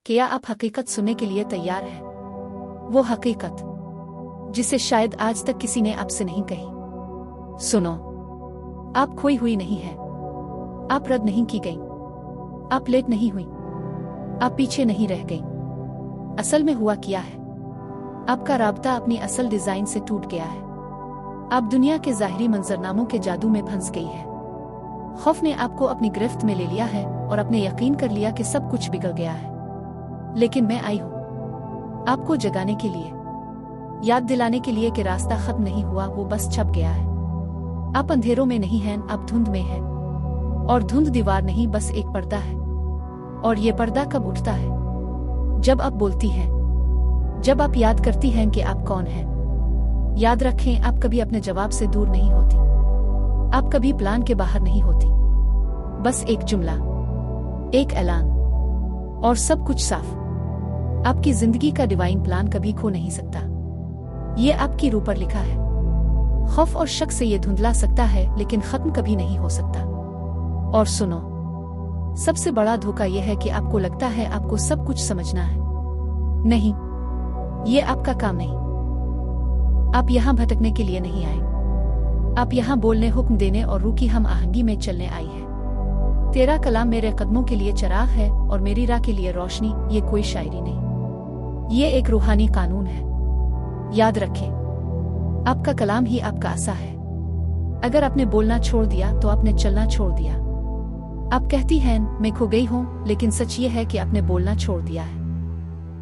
क्या आप हकीकत सुनने के लिए तैयार हैं? वो हकीकत जिसे शायद आज तक किसी ने आपसे नहीं कही। सुनो, आप खोई हुई नहीं हैं। आप रद्द नहीं की गई। आप लेट नहीं हुई। आप पीछे नहीं रह गई। असल में हुआ क्या है, आपका राब्ता अपनी असल डिजाइन से टूट गया है। आप दुनिया के ज़ाहिरी मंजरनामों के जादू में फंस गई है। खौफ ने आपको अपनी गिरफ्त में ले लिया है और अपने यकीन कर लिया कि सब कुछ बिगड़ गया है। लेकिन मैं आई हूं आपको जगाने के लिए, याद दिलाने के लिए कि रास्ता खत्म नहीं हुआ, वो बस छप गया है। आप अंधेरों में नहीं हैं, आप धुंध में हैं। और धुंध दीवार नहीं, बस एक पर्दा है। और ये पर्दा कब उठता है? जब आप बोलती हैं, जब आप याद करती हैं कि आप कौन हैं। याद रखें, आप कभी अपने जवाब से दूर नहीं होती। आप कभी प्लान के बाहर नहीं होती। बस एक जुमला, एक ऐलान और सब कुछ साफ। आपकी जिंदगी का डिवाइन प्लान कभी खो नहीं सकता। ये आपकी रूह पर लिखा है। खौफ और शक से ये धुंधला सकता है, लेकिन खत्म कभी नहीं हो सकता। और सुनो, सबसे बड़ा धोखा यह है कि आपको लगता है आपको सब कुछ समझना है। नहीं, ये आपका काम नहीं। आप यहां भटकने के लिए नहीं आए। आप यहां बोलने, हुक्म देने और रूह की हम आहंगी में चलने आई है। तेरा कलाम मेरे कदमों के लिए चराग है और मेरी राह के लिए रोशनी। ये कोई शायरी नहीं, ये एक रूहानी कानून है। याद रखें, आपका कलाम ही आपका आसा है। अगर आपने बोलना छोड़ दिया तो आपने चलना छोड़ दिया। आप कहती हैं मैं खो गई हूं, लेकिन सच ये है कि आपने बोलना छोड़ दिया है।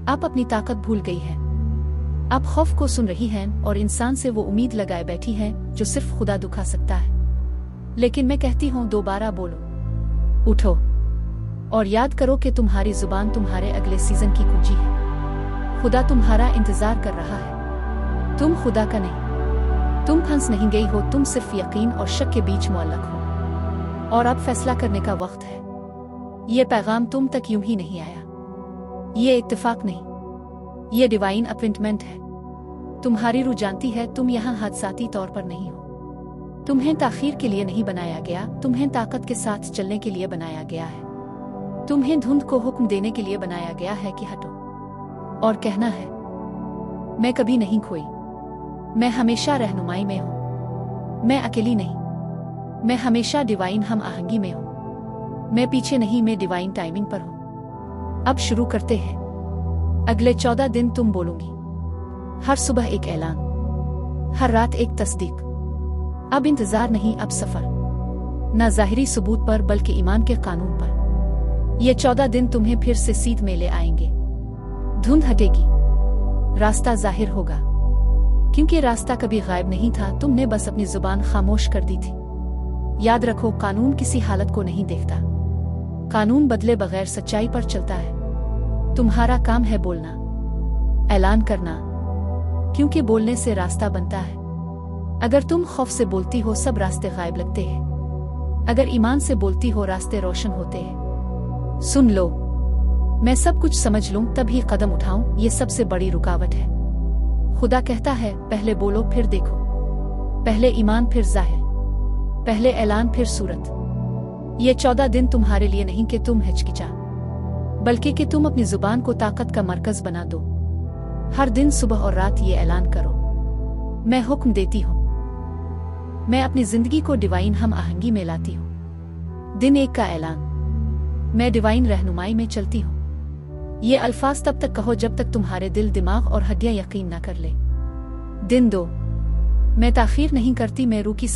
आप अपनी ताकत भूल गई हैं। आप खौफ को सुन रही हैं और इंसान से वो उम्मीद लगाए बैठी हैं जो सिर्फ खुदा दुखा सकता है। लेकिन मैं कहती हूं, दोबारा बोलो, उठो और याद करो कि तुम्हारी जुबान तुम्हारे अगले सीजन की कुंजी है। खुदा तुम्हारा इंतजार कर रहा है। तुम खुदा का नहीं। तुम फंस नहीं गई हो, तुम सिर्फ यकीन और शक के बीच मुअल्लक हो। और अब फैसला करने का वक्त है। ये पैगाम तुम तक यूं ही नहीं आया। ये इत्तेफाक नहीं, ये डिवाइन अपॉइंटमेंट है। तुम्हारी रूह जानती है तुम यहाँ हादसाती तौर पर नहीं हो। तुम्हें ताखीर के लिए नहीं बनाया गया, तुम्हें ताकत के साथ चलने के लिए बनाया गया है। तुम्हें धुंध को हुक्म देने के लिए बनाया गया है कि हटो और कहना है, मैं कभी नहीं खोई। मैं हमेशा रहनुमाई में हूं। मैं अकेली नहीं, मैं हमेशा डिवाइन हम आहंगी में हूं। मैं पीछे नहीं, मैं डिवाइन टाइमिंग पर हूं। अब शुरू करते हैं। अगले 14 दिन तुम बोलूंगी। हर सुबह एक ऐलान, हर रात एक तस्दीक। अब इंतजार नहीं, अब सफर। न ज़ाहिरी सबूत पर बल्कि ईमान के कानून पर। ये 14 दिन तुम्हें फिर से सीध में ले आएंगे। धुंध हटेगी, रास्ता जाहिर होगा। क्योंकि रास्ता कभी गायब नहीं था, तुमने बस अपनी जुबान खामोश कर दी थी। याद रखो, कानून किसी हालत को नहीं देखता। कानून बदले बगैर सच्चाई पर चलता है। तुम्हारा काम है बोलना, ऐलान करना, क्योंकि बोलने से रास्ता बनता है। अगर तुम खौफ से बोलती हो, सब रास्ते गायब लगते हैं। अगर ईमान से बोलती हो, रास्ते रोशन होते हैं। सुन लो, मैं सब कुछ समझ लूं तभी कदम उठाऊं, ये सबसे बड़ी रुकावट है। खुदा कहता है, पहले बोलो फिर देखो। पहले ईमान फिर जाहिर। पहले ऐलान फिर सूरत। ये 14 दिन तुम्हारे लिए नहीं कि तुम हिचकिचा, बल्कि कि तुम अपनी जुबान को ताकत का मरकज बना दो। हर दिन सुबह और रात ये ऐलान करो, मैं हुक्म देती हूं। मैं अपनी जिंदगी को डिवाइन हम आहंगी में लाती हूं। दिन एक का ऐलान, मैं डिवाइन रहनुमाई में चलती हूं। ये अल्फाज तब तक कहो जब तक तुम्हारे दिल, दिमाग और हड्डियां यकीन न कर ले। दिन 2, मैं ताखीर नहीं करती, मैं रूह की